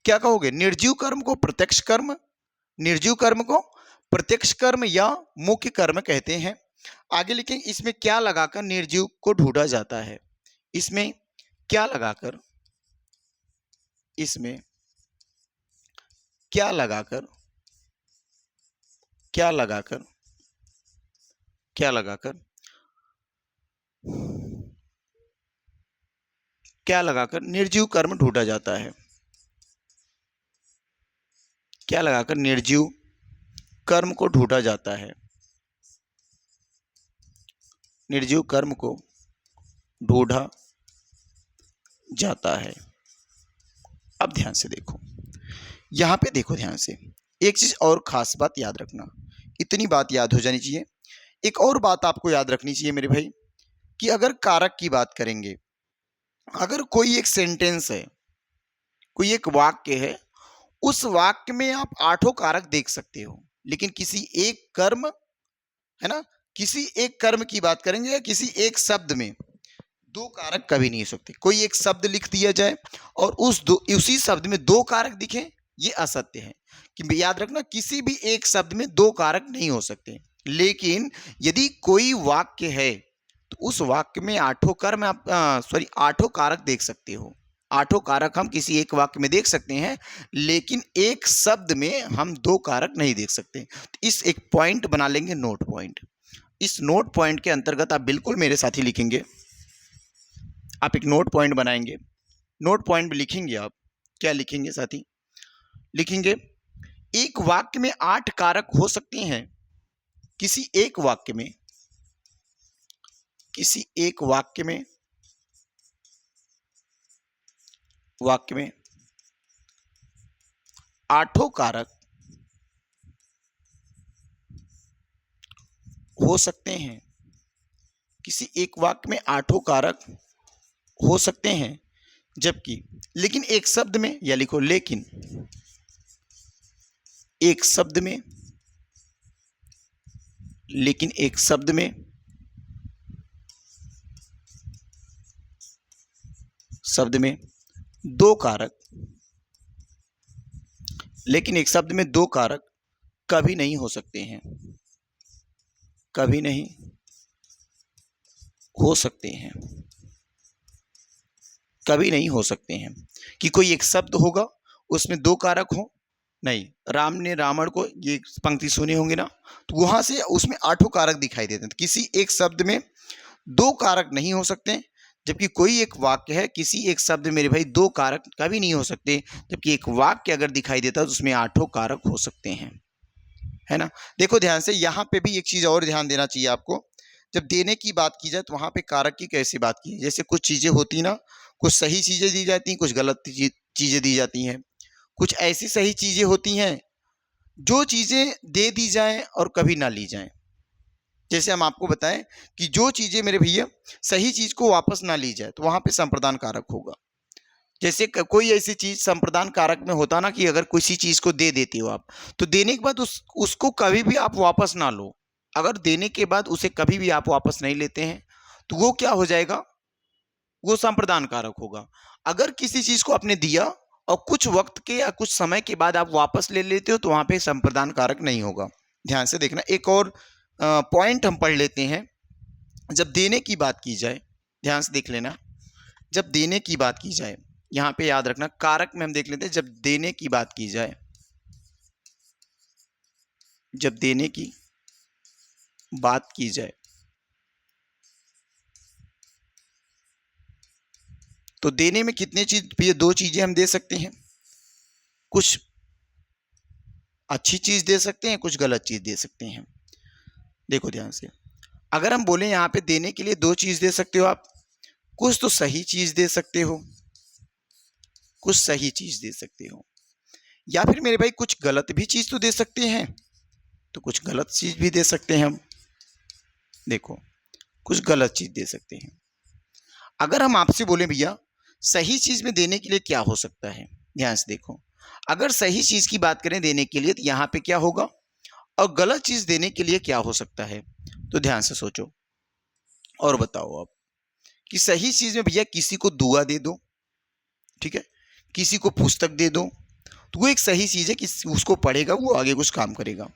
क्या कहोगे? निर्जीव कर्म को प्रत्यक्ष कर्म, निर्जीव कर्म को प्रत्यक्ष कर्म या मुख्य कर्म कहते हैं। आगे लिखेंगे, इसमें क्या लगाकर निर्जीव को ढूंढा जाता है? इसमें क्या लगाकर, इसमें क्या लगाकर, क्या लगाकर, क्या लगाकर, क्या लगाकर निर्जीव कर्म ढूंढा जाता है? क्या लगाकर निर्जीव कर्म को ढूंढा जाता है? निर्जीव कर्म को ढूंढा जाता है। अब ध्यान से देखो, यहां पे देखो ध्यान से, एक चीज और खास बात याद रखना, इतनी बात याद हो जानी चाहिए। एक और बात आपको याद रखनी चाहिए मेरे भाई, कि अगर कारक की बात करेंगे, अगर कोई एक सेंटेंस है, कोई एक वाक्य है, उस वाक्य में आप 8 कारक देख सकते हो, लेकिन किसी एक कर्म, है ना, किसी एक कर्म की बात करेंगे या किसी एक शब्द में 2 कारक कभी नहीं हो सकते। कोई एक शब्द लिख दिया जाए और उसी शब्द में 2 कारक दिखे, ये असत्य है। कि याद रखना, किसी भी एक शब्द में 2 कारक नहीं हो सकते। लेकिन यदि कोई वाक्य है तो उस वाक्य में 8 कर्म आप 8 कारक देख सकते हो। 8 कारक हम किसी एक वाक्य में देख सकते हैं, लेकिन एक शब्द में हम 2 कारक नहीं देख सकते। इस एक पॉइंट बना लेंगे, नोट पॉइंट। इस नोट पॉइंट के अंतर्गत आप बिल्कुल मेरे साथ ही लिखेंगे, आप एक नोट पॉइंट बनाएंगे। नोट पॉइंट में लिखेंगे आप, क्या लिखेंगे साथी? लिखेंगे, एक वाक्य में 8 कारक हो सकते हैं। किसी एक वाक्य में, किसी एक वाक्य में, वाक्य में 8 कारक हो सकते हैं। किसी एक वाक्य में 8 कारक हो सकते हैं, जबकि लेकिन एक शब्द में, या लिखो लेकिन एक शब्द में, लेकिन एक शब्द में शब्द में 2 कारक, लेकिन एक शब्द में 2 कारक कभी नहीं हो सकते हैं, कभी नहीं हो सकते हैं, कभी नहीं हो सकते हैं। कि कोई एक शब्द होगा उसमें 2 कारक हो, नहीं, राम ने रावण को, ये पंक्ति सुने होंगे ना, तो वहां से उसमें 8 कारक दिखाई देते हैं। तो किसी एक शब्द में 2 कारक नहीं हो सकते, जबकि कोई एक वाक्य है, किसी एक शब्द में मेरे भाई 2 कारक कभी नहीं हो सकते, जबकि एक वाक्य अगर दिखाई देता है तो उसमें 8 कारक हो सकते हैं, है ना। देखो ध्यान से, यहाँ पे भी एक चीज और ध्यान देना चाहिए आपको। जब देने की बात की जाए तो वहां पे कारक की कैसे बात की है? जैसे कुछ चीजें होती ना, कुछ सही चीजें दी जाती हैं, कुछ गलत चीजें दी जाती हैं। कुछ ऐसी सही चीजें होती हैं जो चीजें दे दी जाएं और कभी ना ली जाएं। जैसे हम आपको बताएं कि जो चीजें मेरे भैया सही चीज को वापस ना ली जाए तो वहां पे संप्रदान कारक होगा। जैसे कोई ऐसी चीज संप्रदान कारक में होता ना, कि अगर किसी चीज को दे देते हो आप, तो देने के बाद उसको कभी भी आप वापस ना लो। अगर देने के बाद उसे कभी भी आप वापस नहीं लेते हैं तो वो क्या हो जाएगा? वो संप्रदान कारक होगा। अगर किसी चीज को आपने दिया और कुछ वक्त के या कुछ समय के बाद आप वापस ले लेते हो तो वहां पे संप्रदान कारक नहीं होगा। ध्यान से देखना, एक और पॉइंट हम पढ़ लेते हैं। जब देने की बात की जाए, ध्यान से देख लेना, जब देने की बात की जाए, यहां पे याद रखना, कारक में हम देख लेते हैं, जब देने की बात की जाए, जब देने की बात की जाए तो देने में कितने चीज, ये 2 चीजें हम दे सकते हैं। कुछ अच्छी चीज दे सकते हैं, कुछ गलत चीज दे सकते हैं। देखो ध्यान से, अगर हम बोले यहाँ पे देने के लिए दो चीज दे सकते हो आप, कुछ तो सही चीज दे सकते हो, कुछ सही चीज दे सकते हो, या फिर मेरे भाई कुछ गलत भी चीज तो दे सकते हैं, तो कुछ गलत चीज भी दे सकते हैं हम। देखो, कुछ गलत चीज दे सकते हैं। अगर हम आपसे बोले भैया सही चीज में देने के लिए क्या हो सकता है, ध्यान से देखो, अगर सही चीज की बात करें देने के लिए तो यहाँ पे क्या होगा, और गलत चीज देने के लिए क्या हो सकता है, तो ध्यान से सोचो और बताओ आप कि सही चीज में भैया किसी को दुआ दे दो, ठीक है, किसी को पुस्तक दे दो, तो वो एक सही चीज है कि उसको पढ़ेगा, वो आगे कुछ काम करेगा।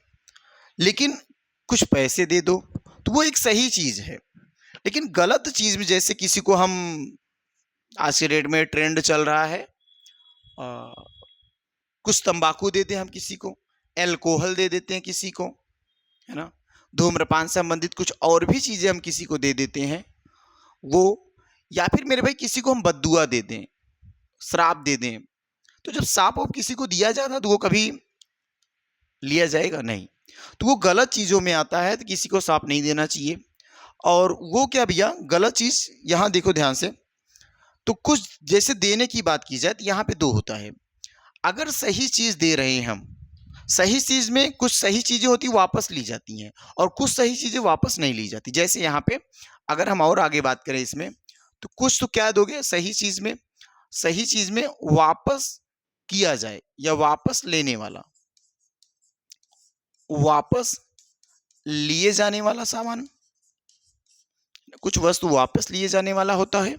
लेकिन कुछ पैसे दे दो तो वो एक सही चीज है। लेकिन गलत चीज में जैसे किसी को हम, आज के डेट में ट्रेंड चल रहा है, कुछ तंबाकू दे दें हम किसी को, एल्कोहल दे देते हैं किसी को, है ना, धूम्रपान से संबंधित कुछ और भी चीजें हम किसी को दे देते हैं वो, या फिर मेरे भाई किसी को हम बद्दुआ दे दें, श्राप दे दें, तो जब श्राप आप किसी को दिया जाता है तो वो कभी लिया जाएगा नहीं, तो वो गलत चीजों में आता है, तो किसी को श्राप नहीं देना चाहिए। और वो क्या भैया गलत चीज, यहां देखो ध्यान से, तो कुछ जैसे देने की बात की जाए तो यहाँ पे दो होता है। अगर सही चीज दे रहे हैं हम, सही चीज में कुछ सही चीजें होती वापस ली जाती हैं और कुछ सही चीजें वापस नहीं ली जाती। जैसे यहाँ पे अगर हम और आगे बात करें इसमें, तो कुछ तो क्या दोगे सही चीज में, सही चीज में वापस किया जाए या वापस लेने वाला, वापस लिए जाने वाला सामान, कुछ वस्तु वापस लिए जाने वाला होता है,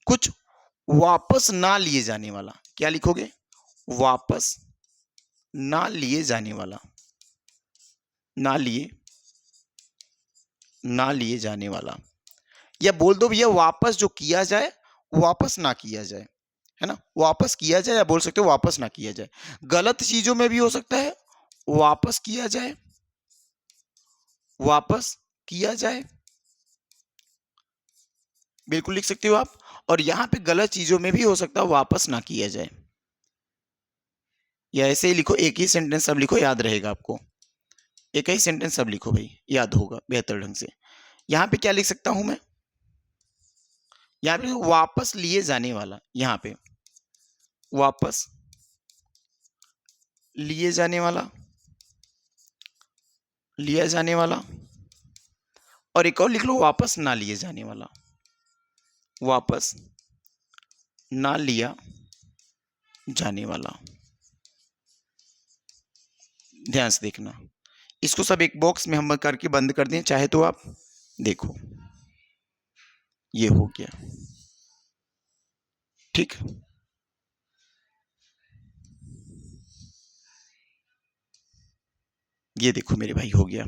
कुछ वापस ना लिए जाने वाला। क्या लिखोगे, वापस ना लिए जाने वाला, ना लिए जाने वाला, या बोल दो भैया वापस जो किया जाए वापस ना किया जाए, है ना, वापस किया जाए, या बोल सकते हो वापस ना किया जाए। गलत चीजों में भी हो सकता है वापस किया जाए, वापस किया जाए, बिल्कुल लिख सकते हो आप। और यहां पे गलत चीजों में भी हो सकता है वापस ना किया जाए, या ऐसे ही लिखो, एक ही सेंटेंस सब लिखो, याद रहेगा आपको, एक ही सेंटेंस सब लिखो भाई, याद होगा बेहतर ढंग से। यहां पे क्या लिख सकता हूं मैं, यहां पे वापस लिए जाने वाला, यहां पे वापस लिए जाने वाला, लिया जाने वाला, और एक और लिख लो वापस ना लिए जाने वाला, वापस ना लिया जाने वाला। ध्यान से देखना, इसको सब एक बॉक्स में हम करके बंद कर दें चाहे तो आप, देखो ये हो गया, ठीक। ये देखो मेरे भाई हो गया,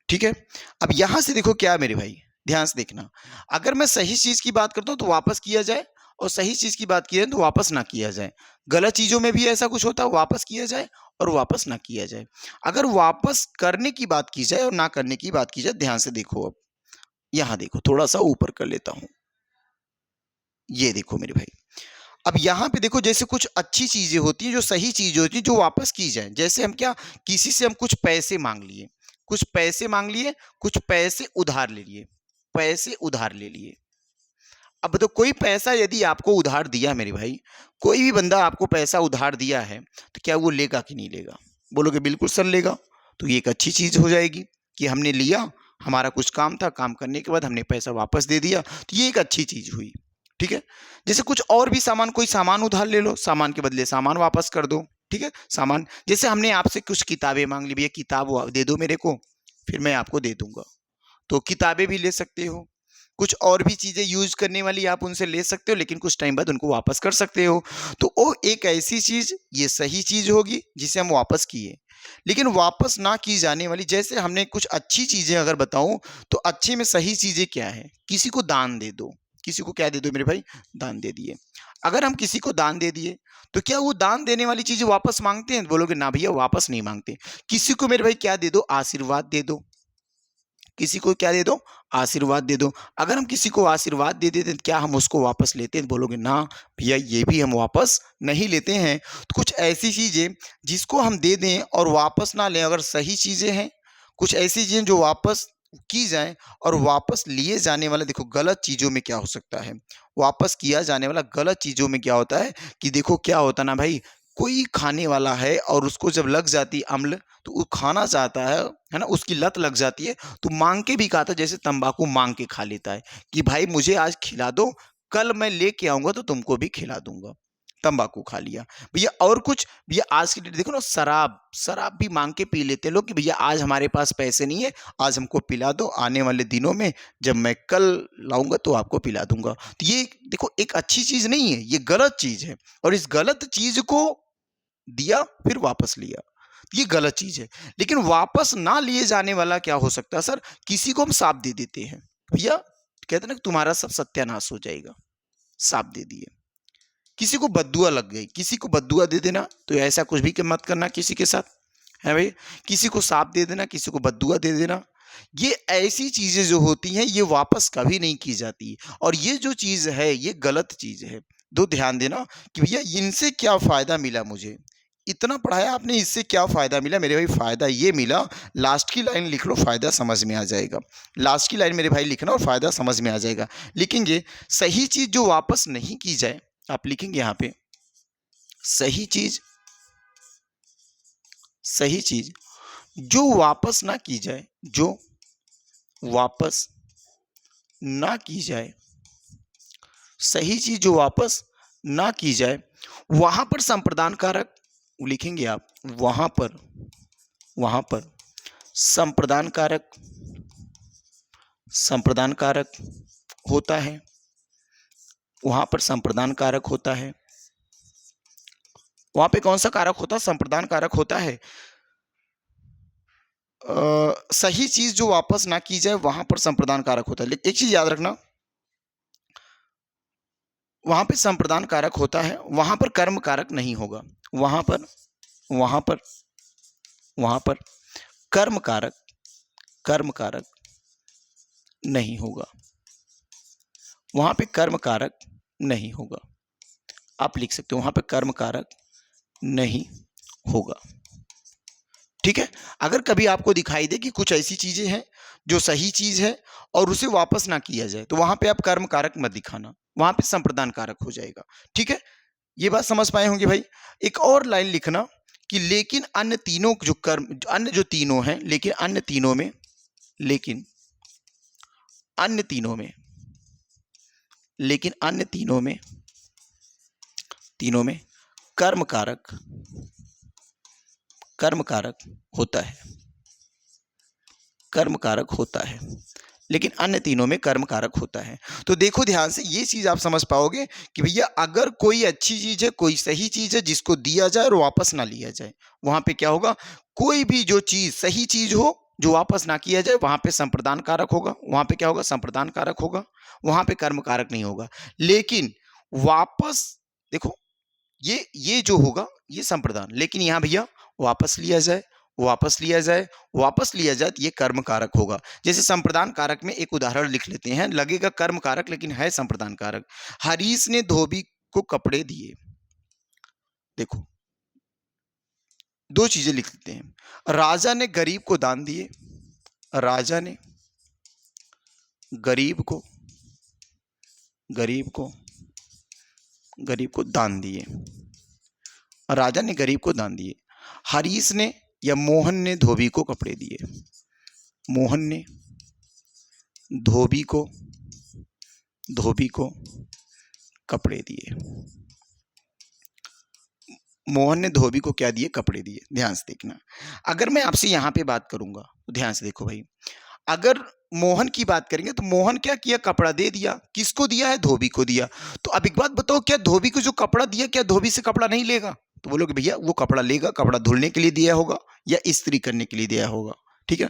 ठीक है। अब यहां से देखो क्या मेरे भाई, ध्यान से देखना, अगर मैं सही चीज की बात करता हूं तो वापस किया जाए, और सही चीज की बात की जाए तो वापस ना किया जाए। गलत चीजों में भी ऐसा कुछ होता है, वापस किया जाए और वापस ना किया जाए। अगर वापस करने की बात की जाए और ना करने की बात की जाए, ध्यान से देखो, अब यहां देखो, थोड़ा सा ऊपर कर लेता हूं, ये देखो मेरे भाई, अब यहाँ पे देखो, जैसे कुछ अच्छी चीजें होती हैं, जो सही चीज होती है जो वापस की जाए। जैसे हम क्या, किसी से हम कुछ पैसे मांग लिए, कुछ पैसे मांग लिए, कुछ पैसे उधार ले लिए, पैसे उधार ले लिए। अब तो कोई पैसा यदि आपको उधार दिया मेरे भाई, कोई भी बंदा आपको पैसा उधार दिया है, तो क्या वो लेगा कि नहीं लेगा, बोलोगे बिल्कुल सर लेगा। तो ये एक अच्छी चीज हो जाएगी कि हमने लिया, हमारा कुछ काम था, काम करने के बाद हमने पैसा वापस दे दिया, तो ये एक अच्छी चीज हुई, ठीक है। जैसे कुछ और भी सामान, कोई सामान उधार ले लो, सामान के बदले सामान वापस कर दो, ठीक है। सामान, जैसे हमने आपसे कुछ किताबें मांग ली, भैया किताब दे दो मेरे को, फिर मैं आपको दे दूंगा, तो किताबें भी ले सकते हो। कुछ और भी चीजें यूज करने वाली आप उनसे ले सकते हो, लेकिन कुछ टाइम बाद उनको वापस कर सकते हो। तो वो एक ऐसी चीज, ये सही चीज होगी जिसे हम वापस किए। लेकिन वापस ना की जाने वाली, जैसे हमने कुछ अच्छी चीजें अगर बताऊं, तो अच्छे में सही चीजें क्या है, किसी को दान दे दो, किसी को क्या दे दो मेरे भाई, दान दे दिए। अगर हम किसी को दान दे दिए, तो क्या वो दान देने वाली चीजें वापस मांगते हैं, बोलोगे ना भैया वापस नहीं मांगते। किसी को मेरे भाई क्या दे दो, आशीर्वाद दे दो, किसी को क्या दे दो, आशीर्वाद दे दो। अगर हम किसी को आशीर्वाद दे देते हैं क्या हम उसको वापस लेते हैं? बोलोगे ना भैया ये भी हम वापस नहीं लेते हैं। तो कुछ ऐसी चीजें जिसको हम दे दें और वापस ना लें, अगर सही चीजें हैं, कुछ ऐसी चीजें जो वापस की जाए और वापस लिए जाने वाला, देखो गलत चीजों में क्या हो सकता है, वापस किया जाने वाला गलत चीजों में क्या होता है कि देखो क्या होता ना भाई, कोई खाने वाला है और उसको जब लग जाती अम्ल तो वो खाना चाहता है ना, उसकी लत लग जाती है तो मांग के भी खाता है, जैसे तंबाकू मांग के खा लेता है कि भाई मुझे आज खिला दो, कल मैं लेके आऊंगा तो तुमको भी खिला दूंगा। तंबाकू खा लिया भैया। और कुछ भैया आज की डेट देखो ना, शराब शराब भी मांग के पी लेते हैं लोग कि भैया आज हमारे पास पैसे नहीं है, आज हमको पिला दो, आने वाले दिनों में जब मैं कल लाऊंगा तो आपको पिला दूंगा। तो ये देखो एक अच्छी चीज नहीं है, ये गलत चीज है, और इस गलत चीज को दिया फिर वापस लिया, ये गलत चीज है। लेकिन वापस ना लिए जाने वाला क्या हो सकता है सर, किसी को हम साथ दे देते हैं, भैया कहते हैं ना तुम्हारा सब सत्यानाश हो जाएगा, साथ दे दिए। किसी को बद्दुआ लग गई, किसी को बद्दुआ दे देना, तो ऐसा कुछ भी मत करना किसी के साथ, है भाई। किसी को सांप दे देना, किसी को बद्दुआ दे देना, ये ऐसी चीजें जो होती हैं ये वापस कभी नहीं की जाती, और ये जो चीज है ये गलत चीज है। दो ध्यान देना कि भैया इनसे क्या फायदा मिला, मुझे इतना पढ़ाया आपने, इससे क्या फायदा मिला मेरे भाई? फायदा ये मिला, लास्ट की लाइन लिख लो, फायदा समझ में आ जाएगा। लास्ट की लाइन मेरे भाई लिखना और फायदा समझ में आ जाएगा। लिखेंगे सही चीज जो वापस नहीं की जाए, आप लिखेंगे यहां पे सही चीज, सही चीज जो वापस ना की जाए, जो वापस ना की जाए, सही चीज जो वापस ना की जाए, वहां पर संप्रदान कारक लिखेंगे आप, वहां पर संप्रदान कारक, संप्रदान कारक होता है, वहां पर संप्रदान कारक होता है। वहां पे कौन सा कारक होता है? संप्रदान कारक होता है। सही चीज जो वापस ना की जाए वहां पर संप्रदान कारक होता है। एक चीज याद रखना, वहां पे संप्रदान कारक होता है, वहां पर कर्म कारक नहीं होगा। वहां पर वहां पर वहां पर कर्म कारक, कर्म कारक नहीं होगा, वहां पे कर्म कारक नहीं होगा। आप लिख सकते हो वहां पे कर्म कारक नहीं होगा। ठीक है। अगर कभी आपको दिखाई दे कि कुछ ऐसी चीजें हैं जो सही चीज है और उसे वापस ना किया जाए, तो वहां पे आप कर्म कारक मत दिखाना, वहां पे संप्रदान कारक हो जाएगा। ठीक है, ये बात समझ पाए होंगे भाई। एक और लाइन लिखना कि लेकिन अन्य तीनों जो कर्म, अन्य जो तीनों हैं, लेकिन अन्य तीनों में, लेकिन अन्य तीनों में, लेकिन अन्य तीनों में, तीनों में कर्म कारक, कर्म कारक होता है, कर्म कारक होता है, लेकिन अन्य तीनों में कर्म कारक होता है। तो देखो ध्यान से, ये चीज आप समझ पाओगे कि भैया अगर कोई अच्छी चीज है, कोई सही चीज है जिसको दिया जाए और वापस ना लिया जाए, वहां पे क्या होगा? कोई भी जो चीज सही चीज हो जो वापस ना किया जाए, वहां पे संप्रदान कारक होगा। वहां पे क्या होगा? संप्रदान कारक होगा, वहां पे कर्म कारक नहीं होगा। लेकिन वापस देखो, ये जो होगा ये संप्रदान, लेकिन यहां भैया वापस लिया जाए, वापस लिया जाए, वापस लिया जाए, तो ये कर्म कारक होगा। जैसे संप्रदान कारक में एक उदाहरण लिख लेते हैं, लगेगा कर्म कारक लेकिन है संप्रदान कारक। हरीश ने धोबी को कपड़े दिए। देखो दो चीजें लिख लेते हैं। राजा ने गरीब को दान दिए, राजा ने गरीब को, गरीब को, गरीब को दान दिए, राजा ने गरीब को दान दिए। हरीश ने या मोहन ने धोबी को कपड़े दिए, मोहन ने धोबी को, धोबी को कपड़े दिए, मोहन ने धोबी को क्या दिए? कपड़े दिए। ध्यान से देखना, अगर मैं आपसे यहां पे बात करूंगा तो ध्यान से देखो भाई, अगर मोहन की बात करेंगे तो मोहन क्या किया? कपड़ा दे दिया। किसको दिया है? धोबी को दिया। तो अब एक बात बताओ, क्या धोबी को जो कपड़ा दिया क्या धोबी से कपड़ा नहीं लेगा? तो बोलोगे भैया वो कपड़ा लेगा, कपड़ा धुलने के लिए दिया होगा या इस्त्री करने के लिए दिया होगा। ठीक है,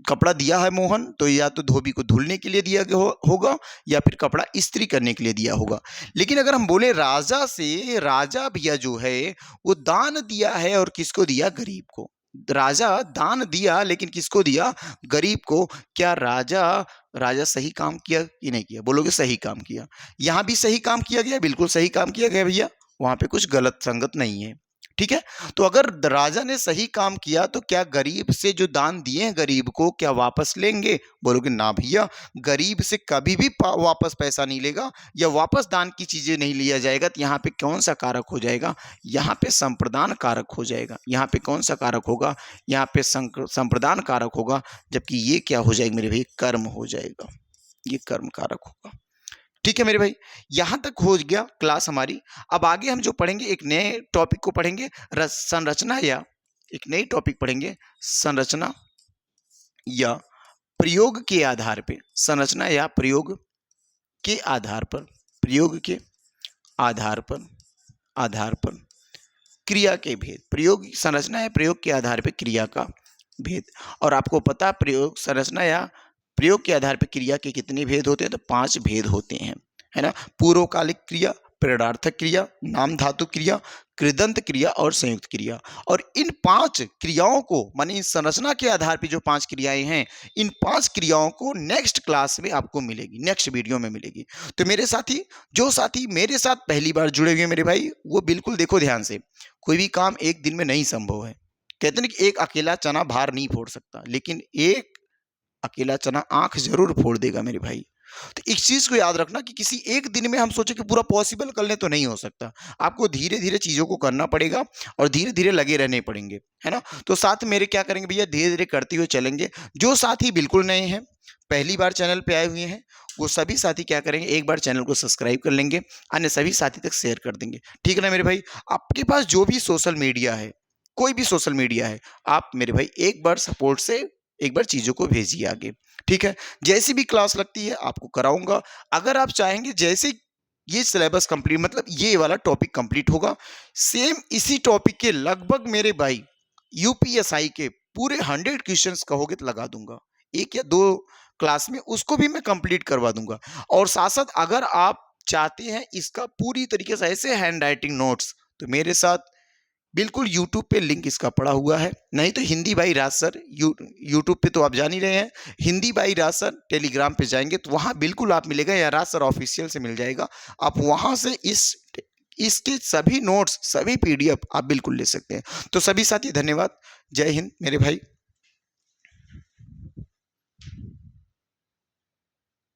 कपड़ा दिया है मोहन तो या तो धोबी को धुलने के लिए दिया होगा या फिर कपड़ा इस्त्री करने के लिए दिया होगा। लेकिन अगर हम बोले राजा से, राजा भैया जो है वो दान दिया है, और किसको दिया? गरीब को। राजा दान दिया, लेकिन किसको दिया? गरीब को। क्या राजा सही काम किया कि नहीं किया? बोलोगे सही काम किया। यहां भी सही काम किया गया, बिल्कुल सही काम किया गया भैया, वहां पे कुछ गलत संगत नहीं है। ठीक है, तो अगर राजा ने सही काम किया तो क्या गरीब से जो दान दिए हैं गरीब को, क्या वापस लेंगे? बोलोगे ना भैया, गरीब से कभी भी वापस पैसा नहीं लेगा या वापस दान की चीजें नहीं लिया जाएगा। तो यहाँ पे कौन सा कारक हो जाएगा? यहाँ पे संप्रदान कारक हो जाएगा। यहाँ पे कौन सा कारक होगा? यहाँ पे संप्रदान कारक होगा, जबकि ये क्या हो जाएगा मेरे भाई? कर्म हो जाएगा, ये कर्म कारक होगा। ठीक है मेरे भाई, यहां तक हो गया क्लास हमारी। अब आगे हम जो पढ़ेंगे एक नए टॉपिक को पढ़ेंगे, संरचना, या एक नई टॉपिक पढ़ेंगे, संरचना या प्रयोग के आधार पे। संरचना या प्रयोग के आधार पर, प्रयोग के आधार पर क्रिया के भेद। प्रयोग, संरचना या प्रयोग के आधार पर क्रिया का भेद। और आपको पता, प्रयोग, संरचना या प्रयोग के आधार पर क्रिया के कितने भेद होते हैं? तो 5 भेद होते हैं, है ना। पूर्वकालिक क्रिया, प्रेरणार्थक क्रिया, नाम धातु क्रिया, कृदंत क्रिया और संयुक्त क्रिया। और इन 5 क्रियाओं को, माने इस संरचना के आधार पर जो 5 क्रियाएं हैं, इन 5 क्रियाओं को नेक्स्ट क्लास में आपको मिलेगी, नेक्स्ट वीडियो में मिलेगी। तो मेरे साथी, जो साथी मेरे साथ पहली बार जुड़े हुए हैं मेरे भाई, वो बिल्कुल देखो ध्यान से, कोई भी काम एक दिन में नहीं संभव है। कहते हैं कि एक अकेला चना भार नहीं फोड़ सकता, लेकिन एक अकेला चना आंख जरूर फोड़ देगा मेरे भाई। तो इस चीज को याद रखना कि किसी एक दिन में हम सोचे कि पूरा पॉसिबल कर लें, तो नहीं हो सकता। आपको धीरे धीरे चीजों को करना पड़ेगा और धीरे धीरे लगे रहने पड़ेंगे, है ना। तो साथ मेरे क्या करेंगे भैया, धीरे धीरे करते हुए चलेंगे। जो साथी बिल्कुल नए हैं, पहली बार चैनल पे आए हुए हैं, वो सभी साथी क्या करेंगे, एक बार चैनल को सब्सक्राइब कर लेंगे, अन्य सभी साथी तक शेयर कर देंगे। ठीक है ना मेरे भाई। आपके पास जो भी सोशल मीडिया है, कोई भी सोशल मीडिया है, आप मेरे भाई एक बार सपोर्ट से एक बार चीजों को भेजिए आगे। ठीक है, जैसी भी क्लास लगती है आपको कराऊंगा। अगर आप चाहेंगे जैसे ये सिलेबस कंप्लीट, मतलब ये वाला टॉपिक कंप्लीट होगा, सेम इसी टॉपिक के लगभग मेरे भाई यूपीएसआई के पूरे 100 क्वेश्चंस कहोगे तो लगा दूंगा, 1 या 2 क्लास में उसको भी मैं कंप्लीट करवा दूंगा। और साथ साथ अगर आप चाहते हैं इसका पूरी तरीके से ऐसे हैंड राइटिंग नोट्स, तो मेरे साथ बिल्कुल यूट्यूब पे लिंक इसका पड़ा हुआ है। नहीं तो Hindi by Raj sir, YouTube पे तो आप जान ही रहे हैं, Hindi by Raj sir Telegram पे जाएंगे तो वहाँ बिल्कुल आप मिलेगा, या राज सर ऑफिशियल से मिल जाएगा। आप वहाँ से इसके सभी नोट्स, सभी पीडीएफ आप बिल्कुल ले सकते हैं। तो सभी साथी धन्यवाद, जय हिंद मेरे भाई।